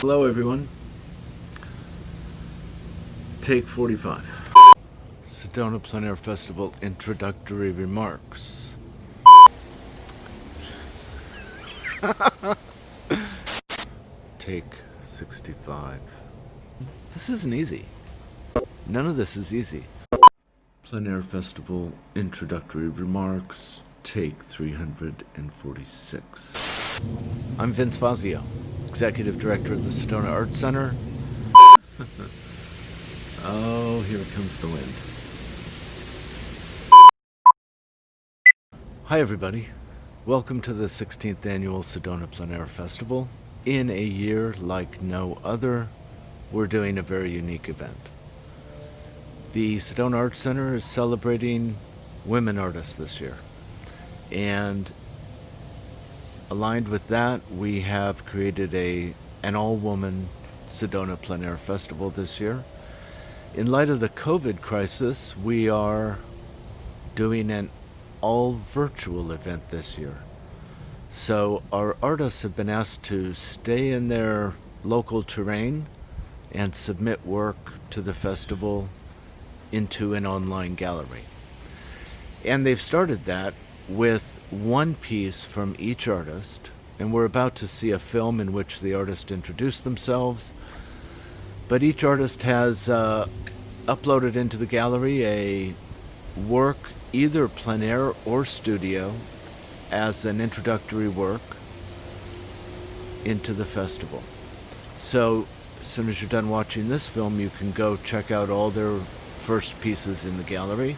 Hello everyone. Take 45. Sedona Plein Air Festival introductory remarks. Take 65. This isn't easy. None of this is easy. Plein Air Festival introductory remarks. Take 346. I'm Vince Fazio, Executive Director of the Sedona Arts Center. Oh, here comes the wind. Hi everybody. Welcome to the 16th Annual Sedona Plein Air Festival. In a year like no other, we're doing a very unique event. The Sedona Arts Center is celebrating women artists this year. And aligned with that, we have created an all-woman Sedona Plein Air Festival this year. In light of the COVID crisis, we are doing an all-virtual event this year. So our artists have been asked to stay in their local terrain and submit work to the festival into an online gallery. And they've started that with one piece from each artist, and we're about to see a film in which the artist introduced themselves. But each artist has uploaded into the gallery a work, either plein air or studio, as an introductory work into the festival. So as soon as you're done watching this film, you can go check out all their first pieces in the gallery.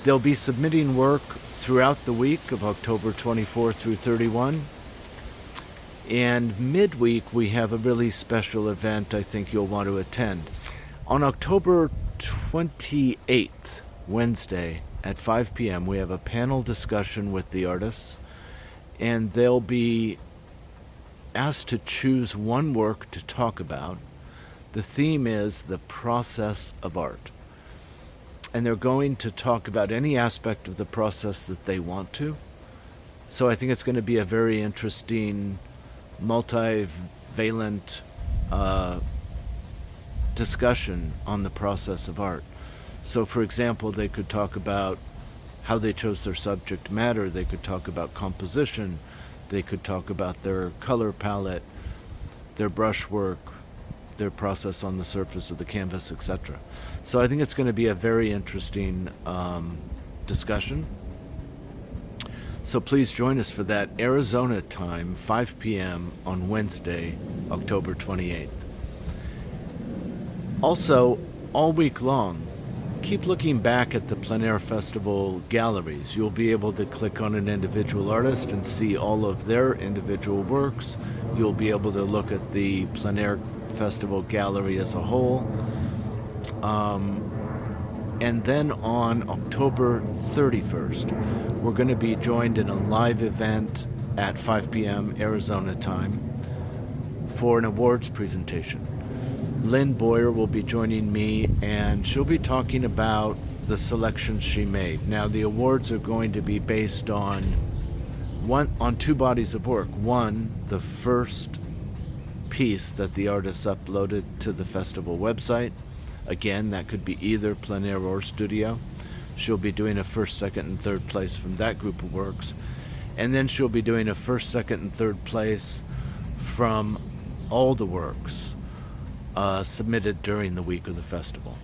They'll be submitting work throughout the week of October 24 through 31. And midweek, we have a really special event I think you'll want to attend. On October 28th, Wednesday, at 5 p.m., we have a panel discussion with the artists, and they'll be asked to choose one work to talk about. The theme is the process of art. And they're going to talk about any aspect of the process that they want to. So I think it's going to be a very interesting, multivalent discussion on the process of art. So for example, they could talk about how they chose their subject matter, they could talk about composition, they could talk about their color palette, their brushwork, their process on the surface of the canvas, etc. So I think it's going to be a very interesting discussion. So please join us for that. Arizona time, 5 p.m. on Wednesday, October 28th. Also, all week long, keep looking back at the Plein Air Festival galleries. You'll be able to click on an individual artist and see all of their individual works. You'll be able to look at the Plein Air Festival gallery as a whole. And then on October 31st, we're going to be joined in a live event at 5 p.m. Arizona time for an awards presentation. Lynn Boyer will be joining me, and she'll be talking about the selections she made. Now, the awards are going to be based on two bodies of work. One, the first piece that the artist uploaded to the festival website. Again, that could be either plein air or studio. She'll be doing a first, second, and third place from that group of works. And then she'll be doing a first, second, and third place from all the works submitted during the week of the festival.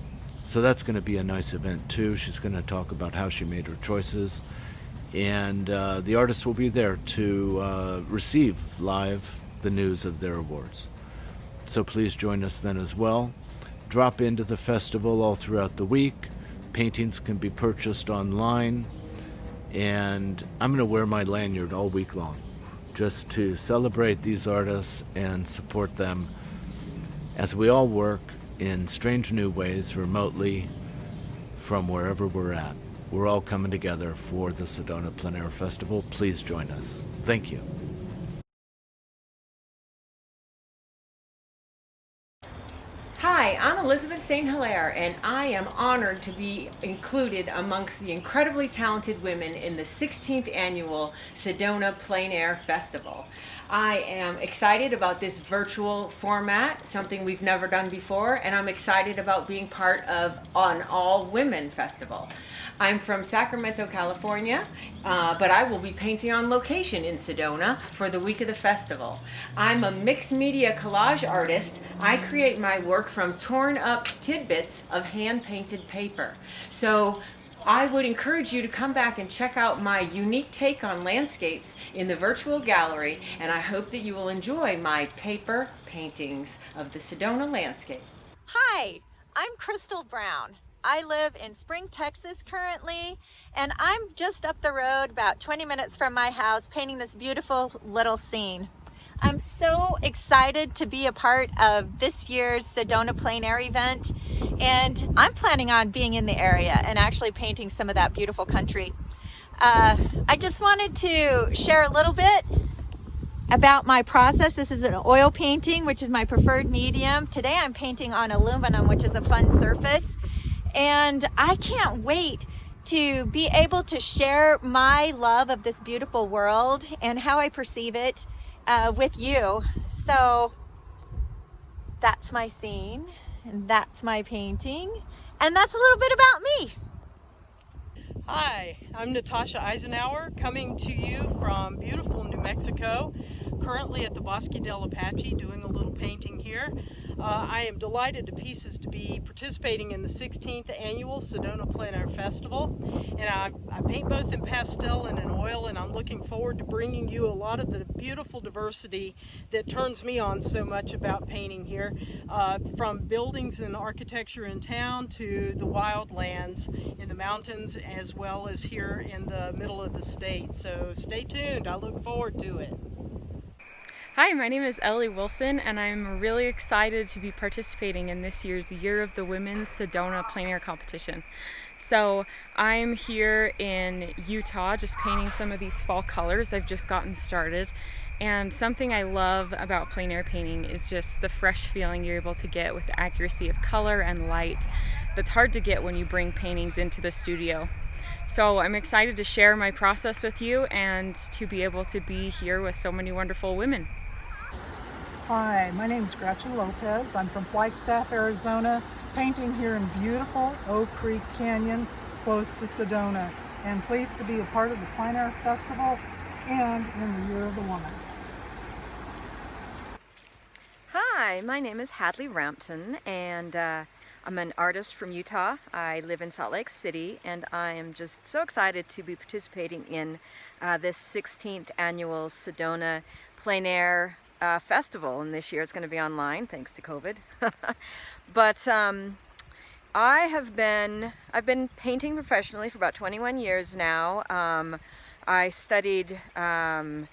So that's going to be a nice event too. She's going to talk about how she made her choices. And the artists will be there to receive live the news of their awards. So please join us then as well. Drop into the festival all throughout the week. Paintings can be purchased online, and I'm going to wear my lanyard all week long just to celebrate these artists and support them as we all work in strange new ways remotely from wherever we're at. We're all coming together for the Sedona Plein Air Festival. Please join us. Thank you. Hi, I'm Elizabeth St. Hilaire, and I am honored to be included amongst the incredibly talented women in the 16th Annual Sedona Plein Air Festival. I am excited about this virtual format, something we've never done before, and I'm excited about being part of an all-women festival. I'm from Sacramento, California, but I will be painting on location in Sedona for the week of the festival. I'm a mixed media collage artist. I create my work from torn up tidbits of hand-painted paper. So I would encourage you to come back and check out my unique take on landscapes in the virtual gallery, and I hope that you will enjoy my paper paintings of the Sedona landscape. Hi, I'm Crystal Brown. I live in Spring, Texas currently, and I'm just up the road about 20 minutes from my house painting this beautiful little scene. I'm so excited to be a part of this year's Sedona Plein Air event, and I'm planning on being in the area and actually painting some of that beautiful country. I just wanted to share a little bit about my process. This is an oil painting, which is my preferred medium. Today I'm painting on aluminum, which is a fun surface, and I can't wait to be able to share my love of this beautiful world and how I perceive it with you. So that's my scene, and that's my painting, and that's a little bit about me. Hi, I'm Natasha Eisenhower, coming to you from beautiful New Mexico, currently at the Bosque del Apache doing a little painting here. I am delighted to pieces to be participating in the 16th annual Sedona Plein Air Festival, and I paint both in pastel and in oil, and I'm looking forward to bringing you a lot of the beautiful diversity that turns me on so much about painting here, from buildings and architecture in town to the wildlands in the mountains, as well as here in the middle of the state. So stay tuned, I look forward to it. Hi, my name is Ellie Wilson, and I'm really excited to be participating in this year's Year of the Women Sedona Plein Air Competition. So I'm here in Utah just painting some of these fall colors. I've just gotten started, and something I love about plein air painting is just the fresh feeling you're able to get with the accuracy of color and light that's hard to get when you bring paintings into the studio. So I'm excited to share my process with you and to be able to be here with so many wonderful women. Hi, my name is Gretchen Lopez. I'm from Flagstaff, Arizona, painting here in beautiful Oak Creek Canyon, close to Sedona, and pleased to be a part of the Plein Air Festival and in the Year of the Woman. Hi, my name is Hadley Rampton, and I'm an artist from Utah. I live in Salt Lake City, and I am just so excited to be participating in this 16th annual Sedona Plein Air Festival, and this year it's going to be online thanks to COVID. But I've been painting professionally for about 21 years now. I studied, I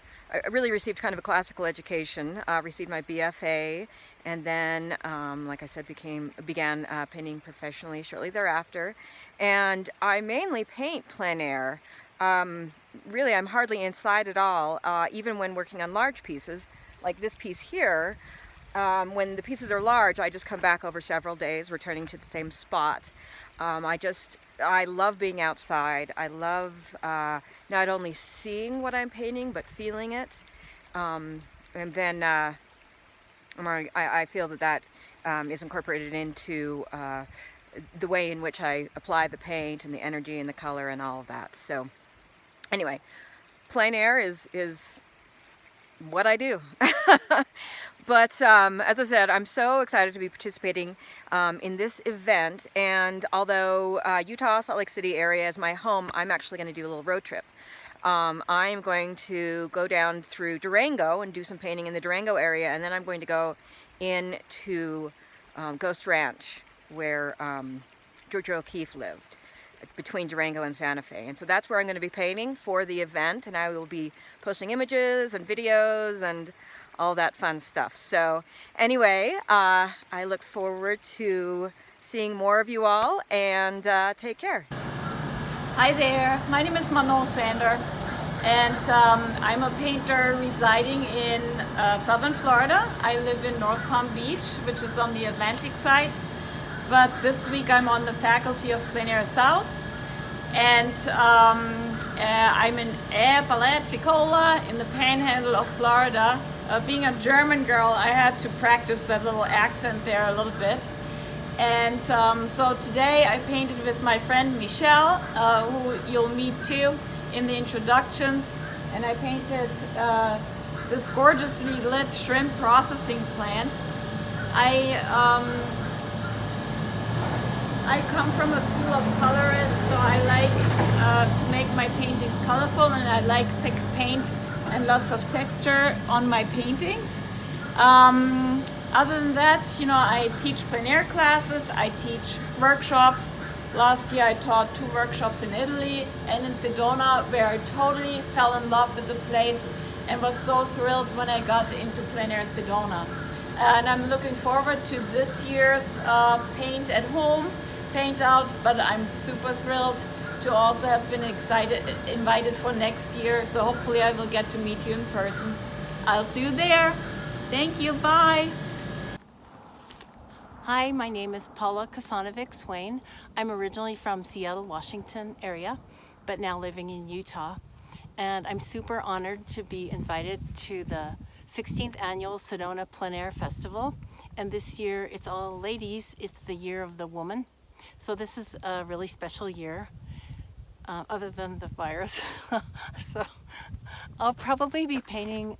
really received kind of a classical education, received my BFA, and then, like I said, began painting professionally shortly thereafter. And I mainly paint plein air. Really, I'm hardly inside at all, even when working on large pieces. Like this piece here, when the pieces are large, I just come back over several days, returning to the same spot. I love being outside. I love not only seeing what I'm painting, but feeling it. And then I feel that is incorporated into the way in which I apply the paint and the energy and the color and all of that. So anyway, plein air is what I do. But as I said, I'm so excited to be participating in this event, and although Utah, Salt Lake City area is my home, I'm actually going to do a little road trip. I'm going to go down through Durango and do some painting in the Durango area, and then I'm going to go into Ghost Ranch, where George O'Keeffe lived, between Durango and Santa Fe. And so that's where I'm going to be painting for the event, and I will be posting images and videos and all that fun stuff. So anyway, I look forward to seeing more of you all, and take care. Hi there, my name is Manon Sander, and I'm a painter residing in southern Florida. I live in North Palm Beach, which is on the Atlantic side, but this week I'm on the faculty of Plein Air South, And I'm in Apalachicola in the panhandle of Florida. Being a German girl, I had to practice that little accent there a little bit. And so today I painted with my friend Michele, who you'll meet too in the introductions. And I painted this gorgeously lit shrimp processing plant. I come from a school of colorists, so I like to make my paintings colorful, and I like thick paint and lots of texture on my paintings. Other than that, you know, I teach plein air classes, I teach workshops. Last year I taught 2 workshops in Italy and in Sedona, where I totally fell in love with the place and was so thrilled when I got into plein air Sedona. And I'm looking forward to this year's paint at home, paint out, but I'm super thrilled to also have been invited for next year. So hopefully I will get to meet you in person. I'll see you there. Thank you, bye. Hi, my name is Paula SWAIN. I'm originally from Seattle, Washington area, but now living in Utah. And I'm super honored to be invited to the 16th annual Sedona Plein Air Festival. And this year it's all ladies, it's the year of the woman. So this is a really special year, other than the virus. So I'll probably be painting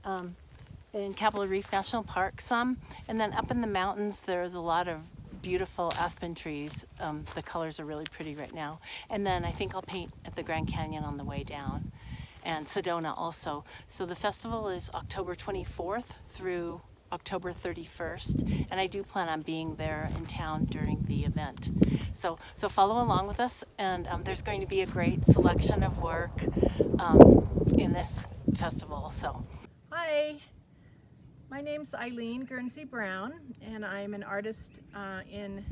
in Capitol Reef National Park some, and then up in the mountains there's a lot of beautiful aspen trees. The colors are really pretty right now. And then I think I'll paint at the Grand Canyon on the way down, and Sedona also. So the festival is October 24th through October 31st, and I do plan on being there in town during the event. So follow along with us, and there's going to be a great selection of work in this festival. So, hi, my name's Eileen Brown, and I'm an artist in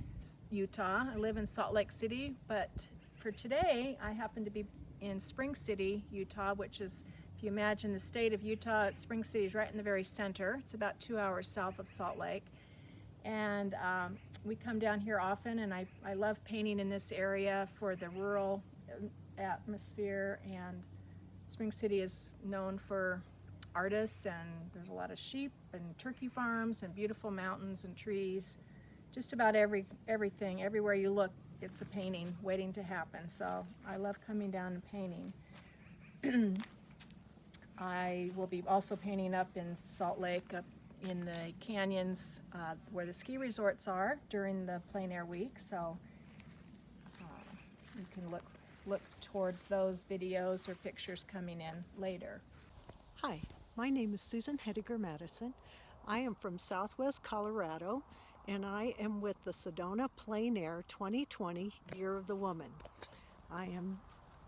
Utah. I live in Salt Lake City, but for today I happen to be in Spring City, Utah, which is, if you imagine the state of Utah, Spring City is right in the very center. It's about 2 hours south of Salt Lake. And we come down here often, and I love painting in this area for the rural atmosphere. And Spring City is known for artists, and there's a lot of sheep and turkey farms and beautiful mountains and trees. Just about everything, everywhere you look, it's a painting waiting to happen. So I love coming down and painting. I will be also painting up in Salt Lake, up in the canyons where the ski resorts are during the plein air week. So you can look towards those videos or pictures coming in later. Hi, my name is Susan Hediger Madison. I am from Southwest Colorado, and I am with the Sedona Plein Air 2020 Year of the Woman. I am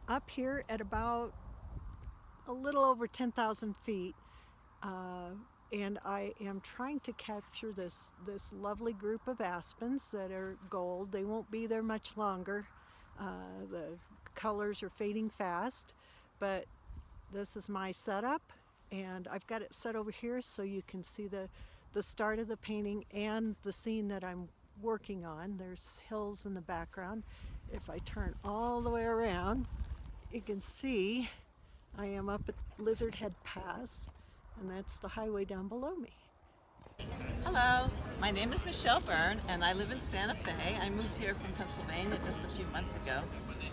up here at about a little over 10,000 feet, and I am trying to capture this lovely group of aspens that are gold. They won't be there much longer. The colors are fading fast, but this is my setup, and I've got it set over here so you can see the start of the painting and the scene that I'm working on. There's hills in the background. If I turn all the way around, you can see I am up at Lizard Head Pass, and that's the highway down below me. Hello, my name is Michele Byrne, and I live in Santa Fe. I moved here from Pennsylvania just a few months ago.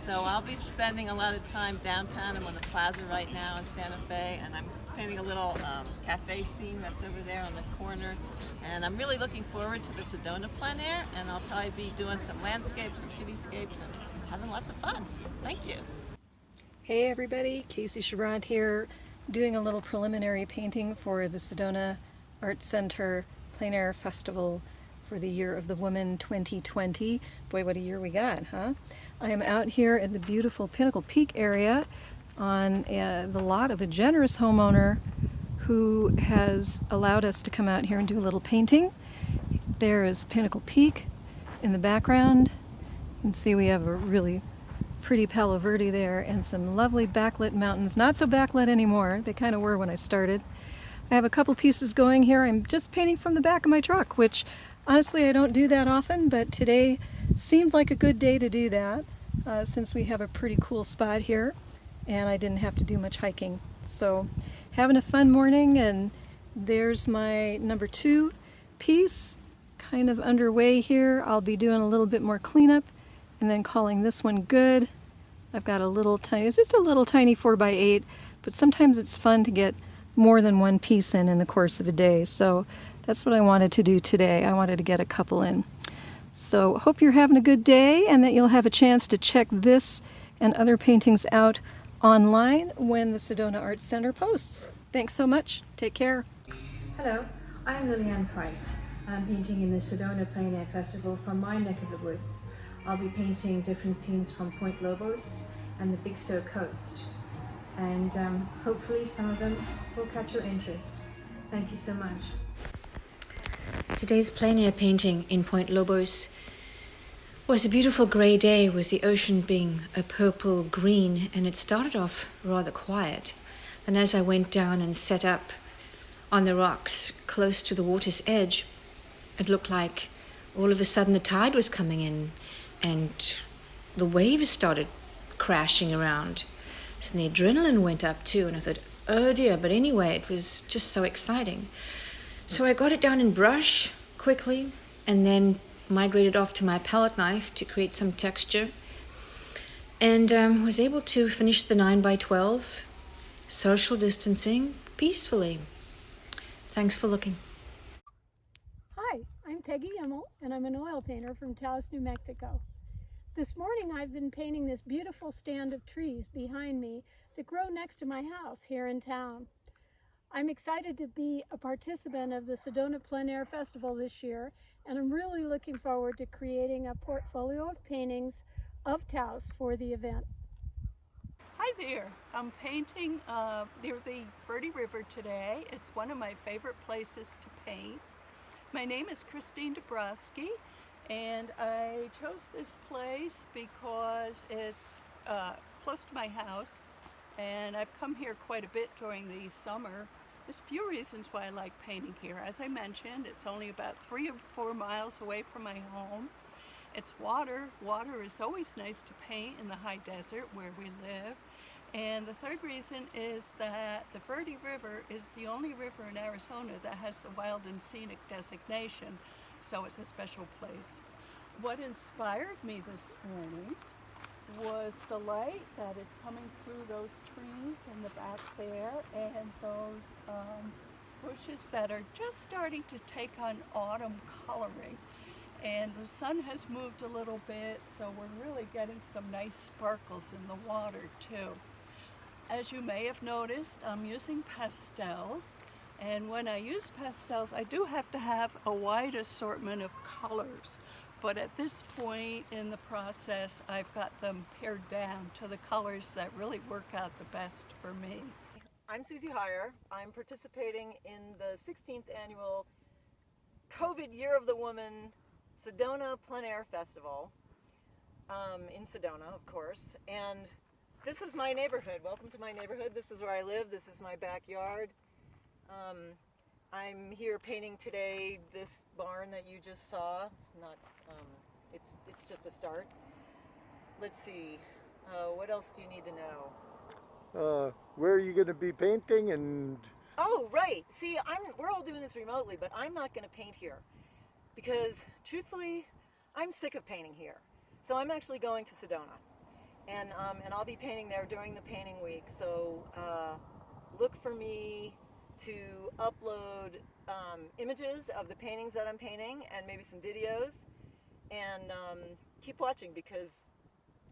So I'll be spending a lot of time downtown. I'm on the plaza right now in Santa Fe, and I'm painting a little cafe scene that's over there on the corner. And I'm really looking forward to the Sedona Plein Air, and I'll probably be doing some landscapes, some cityscapes, and having lots of fun. Thank you. Hey everybody, Casey CHEUVRONT here, doing a little preliminary painting for the Sedona Art Center Plein Air Festival for the Year of the Woman 2020. Boy, what a year we got, huh? I am out here at the beautiful Pinnacle Peak area on the lot of a generous homeowner who has allowed us to come out here and do a little painting. There is Pinnacle Peak in the background. You can see we have a really pretty Palo Verde there and some lovely backlit mountains. Not so backlit anymore. They kind of were when I started. I have a couple pieces going here. I'm just painting from the back of my truck, which honestly I don't do that often, but today seemed like a good day to do that. since we have a pretty cool spot here and I didn't have to do much hiking. So having a fun morning, and there's my number 2 piece kind of underway here. I'll be doing a little bit more cleanup and then calling this one good. I've got a little tiny, it's just a little tiny 4x8, but sometimes it's fun to get more than one piece in the course of a day. So that's what I wanted to do today. I wanted to get a couple in. So hope you're having a good day and that you'll have a chance to check this and other paintings out online when the Sedona Arts Center posts. Thanks so much. Take care. Hello, I'm LILLI-ANNE Price. I'm painting in the Sedona Plein Air Festival from my neck of the woods. I'll be painting different scenes from Point Lobos and the Big Sur coast. And hopefully some of them will catch your interest. Thank you so much. Today's plein air painting in Point Lobos was a beautiful grey day with the ocean being a purple green, and it started off rather quiet. And as I went down and set up on the rocks close to the water's edge, it looked like all of a sudden the tide was coming in and the waves started crashing around. So the adrenaline went up too, and I thought, oh dear, but anyway, it was just so exciting. So I got it down in brush quickly and then migrated off to my palette knife to create some texture, and was able to finish the 9x12 social distancing peacefully. Thanks for looking. Hi, I'm Peggy Immel, and I'm an oil painter from Taos, New Mexico. This morning I've been painting this beautiful stand of trees behind me that grow next to my house here in town. I'm excited to be a participant of the Sedona Plein Air Festival this year, and I'm really looking forward to creating a portfolio of paintings of Taos for the event. Hi there, I'm painting near the Verde River today. It's one of my favorite places to paint. My name is Christine DEBROSKY, and I chose this place because it's close to my house, and I've come here quite a bit during the summer. There's a few reasons why I like painting here. As I mentioned, it's only about 3 or 4 miles away from my home. It's water. Water is always nice to paint in the high desert where we live. And the third reason is that the Verde River is the only river in Arizona that has the wild and scenic designation, so it's a special place. What inspired me this morning was the light that is coming through those trees in the back there, and those bushes that are just starting to take on autumn coloring. And the sun has moved a little bit, so we're really getting some nice sparkles in the water too. As you may have noticed, I'm using pastels, and when I use pastels, I do have to have a wide assortment of colors. But at this point in the process, I've got them pared down to the colors that really work out the best for me. I'm SUSIEHYER. I'm participating in the 16th annual COVID Year of the Woman Sedona Plein Air Festival in Sedona, of course. And this is my neighborhood. Welcome to my neighborhood. This is where I live. This is my backyard. I'm here painting today this barn that you just saw. It's not, it's just a start. Let's see, what else do you need to know? Where are you going to be painting? And oh, right. See, we're all doing this remotely, but I'm not going to paint here because, truthfully, I'm sick of painting here. So I'm actually going to Sedona, and I'll be painting there during the painting week. So look for me to upload images of the paintings that I'm painting and maybe some videos, and keep watching because,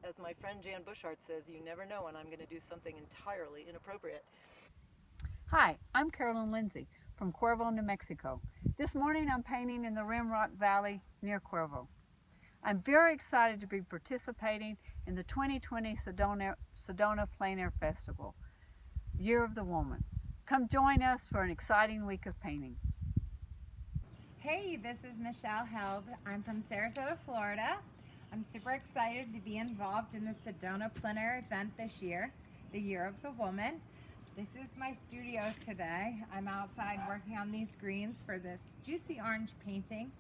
as my friend Jan Bushart says, you never know when I'm going to do something entirely inappropriate. Hi, I'm Carolyn Lindsay from Cuervo, New Mexico. This morning I'm painting in the Rimrock Valley near Cuervo. I'm very excited to be participating in the 2020 Sedona Plein Air Festival, Year of the Woman. Come join us for an exciting week of painting. Hey, this is Michelle Held. I'm from Sarasota, Florida. I'm super excited to be involved in the Sedona Plein Air event this year, the Year of the Woman. This is my studio today. I'm outside working on these greens for this juicy orange painting,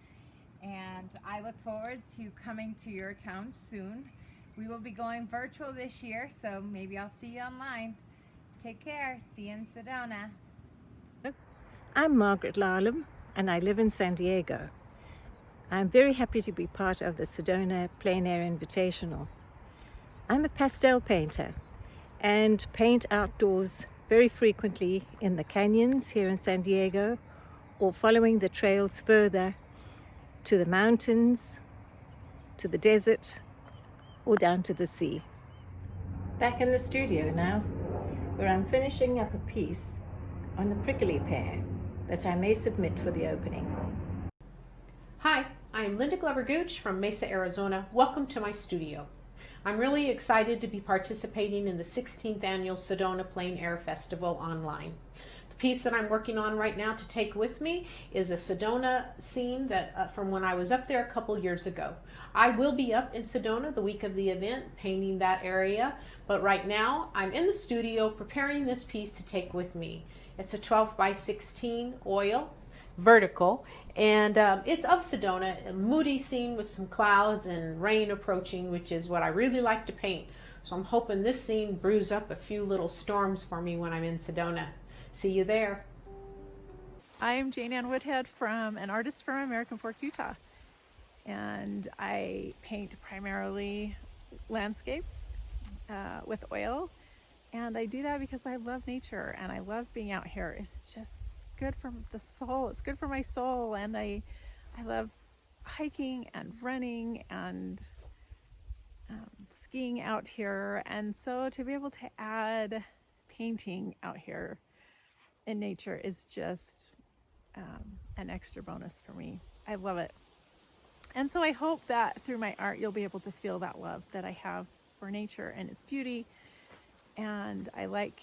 and I look forward to coming to your town soon. We will be going virtual this year, so maybe I'll see you online. Take care. See you in Sedona. I'm Margaret LARLHAM, and I live in San Diego. I'm very happy to be part of the Sedona Plein Air Invitational. I'm a pastel painter and paint outdoors very frequently in the canyons here in San Diego, or following the trails further to the mountains, to the desert, or down to the sea. Back in the studio now, where I'm finishing up a piece on the prickly pear that I may submit for the opening. Hi, I am Linda Glover Gooch from Mesa, Arizona. Welcome to my studio. I'm really excited to be participating in the 16th annual Sedona Plein Air Festival online. The piece that I'm working on right now to take with me is a Sedona scene that from when I was up there a couple years ago. I will be up in Sedona the week of the event painting that area, but right now I'm in the studio preparing this piece to take with me. It's a 12 by 16 oil, vertical, and it's of Sedona, a moody scene with some clouds and rain approaching, which is what I really like to paint. So I'm hoping this scene brews up a few little storms for me when I'm in Sedona. See you there. I'm Jane Ann Woodhead, an artist from American Fork, Utah. And I paint primarily landscapes with oil. And I do that because I love nature and I love being out here. It's just good for the soul. It's good for my soul. And I love hiking and running and skiing out here. And so to be able to add painting out here in nature is just an extra bonus for me. I love it. And so I hope that through my art you'll be able to feel that love that I have for nature and its beauty. And I like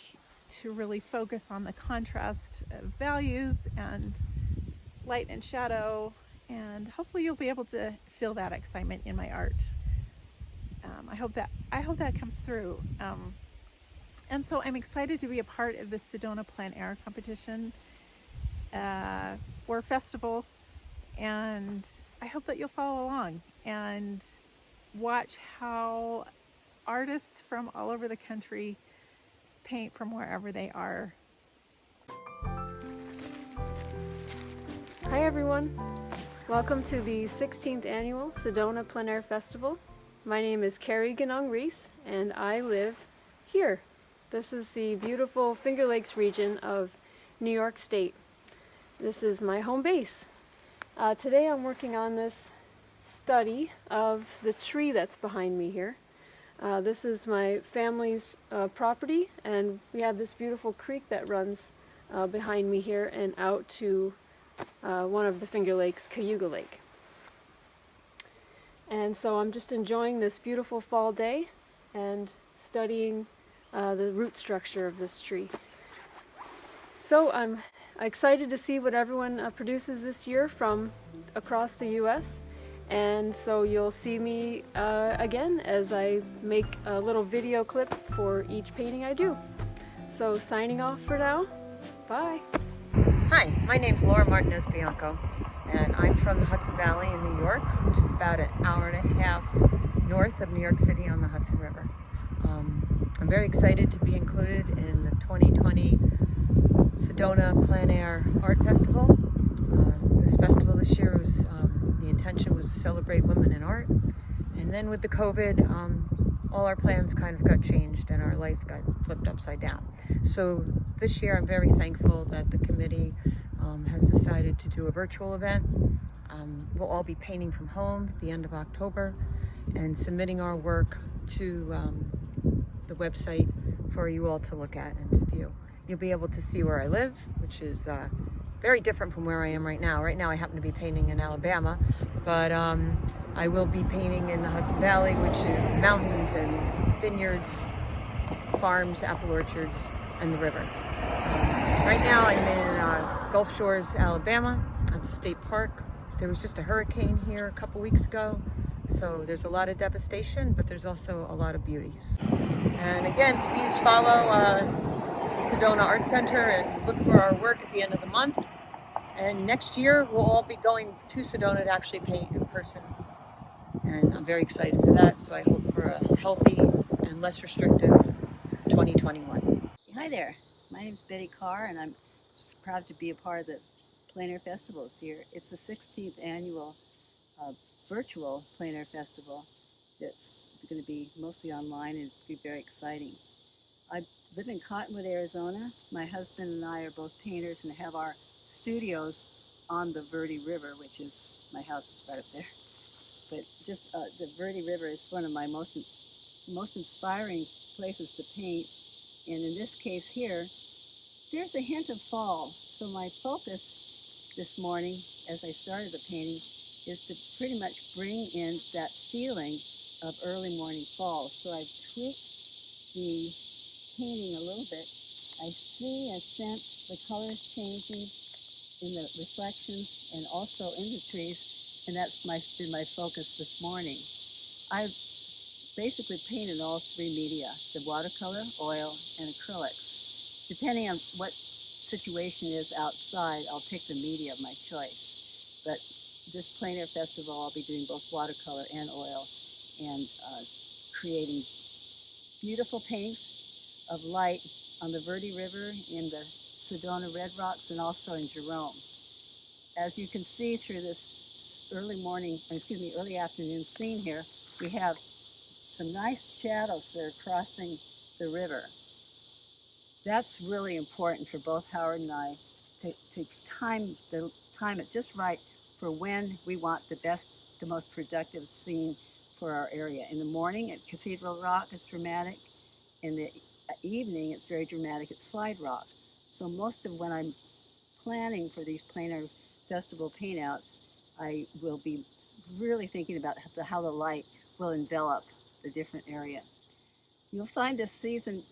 to really focus on the contrast of values and light and shadow, and hopefully you'll be able to feel that excitement in my art. I hope that comes through. And so I'm excited to be a part of the Sedona Plein Air competition or festival, and I hope that you'll follow along and watch how artists from all over the country paint from wherever they are. Hi everyone, welcome to the 16th annual Sedona Plein Air Festival. My name is Carrie Ganong Reese and I live here. This is the beautiful Finger Lakes region of New York State. This is my home base. Today I'm working on this study of the tree that's behind me here. This is my family's property, and we have this beautiful creek that runs behind me here and out to one of the Finger Lakes, Cayuga Lake. And so I'm just enjoying this beautiful fall day and studying the root structure of this tree. So I'm excited to see what everyone produces this year from across the U.S. And so you'll see me again as I make a little video clip for each painting I do. So signing off for now. Bye. Hi, my name's Laura MARTINEZ-BIANCO, and I'm from the Hudson Valley in New York, which is about an hour and a half north of New York City on the Hudson River. I'm very excited to be included in the 2020 Sedona Plein Air Art Festival. This festival this year was, the intention was to celebrate women in art, and then with the COVID, all our plans kind of got changed and our life got flipped upside down. So this year I'm very thankful that the committee has decided to do a virtual event. We'll all be painting from home at the end of October and submitting our work to the website for you all to look at and to view. You'll be able to see where I live, which is very different from where I am right now. Right now I happen to be painting in Alabama, but I will be painting in the Hudson Valley, which is mountains and vineyards, farms, apple orchards, and the river. Right now I'm in Gulf Shores, Alabama at the state park. There was just a hurricane here a couple weeks ago, so there's a lot of devastation, but there's also a lot of beauties. And again, please follow Sedona Art Center and look for our work at the end of the month. And next year we'll all be going to Sedona to actually paint in person and I'm very excited for that. So I hope for a healthy and less restrictive 2021. Hi there, my name is Betty Carr, and I'm proud to be a part of the Plein Air Festivals here. It's the 16th annual virtual Plein Air Festival that's going to be mostly online and be very exciting. I live in Cottonwood, Arizona. My husband and I are both painters and have our studios on the Verde River, which is, my house is right up there. But just the Verde River is one of my most inspiring places to paint. And in this case here, there's a hint of fall. So my focus this morning, as I started the painting, is to pretty much bring in that feeling of early morning fall. So I've tweaked the painting a little bit. I see and sense the colors changing in the reflections and also in the trees, and that's been my focus this morning. I've basically painted all three media, the watercolor, oil, and acrylics. Depending on what situation is outside, I'll pick the media of my choice. But this Plein Air Festival, I'll be doing both watercolor and oil and creating beautiful paintings of light on the Verde River, in the Sedona Red Rocks, and also in Jerome. As you can see through this early afternoon scene here, we have some nice shadows that are crossing the river. That's really important for both Howard and I to time it just right for when we want the most productive scene for our area. In the morning at Cathedral Rock, it's dramatic. In the evening, it's very dramatic at Slide Rock. So most of when I'm planning for these Plein Air Festival paintouts, I will be really thinking about how the light will envelop the different area. You'll find this season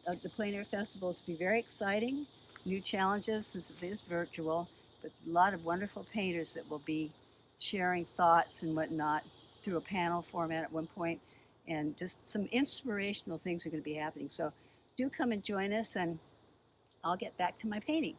of the Plein Air Festival to be very exciting. New challenges, since it is virtual, but a lot of wonderful painters that will be sharing thoughts and whatnot through a panel format at one point, and just some inspirational things are going to be happening. So do come and join us, and I'll get back to my painting.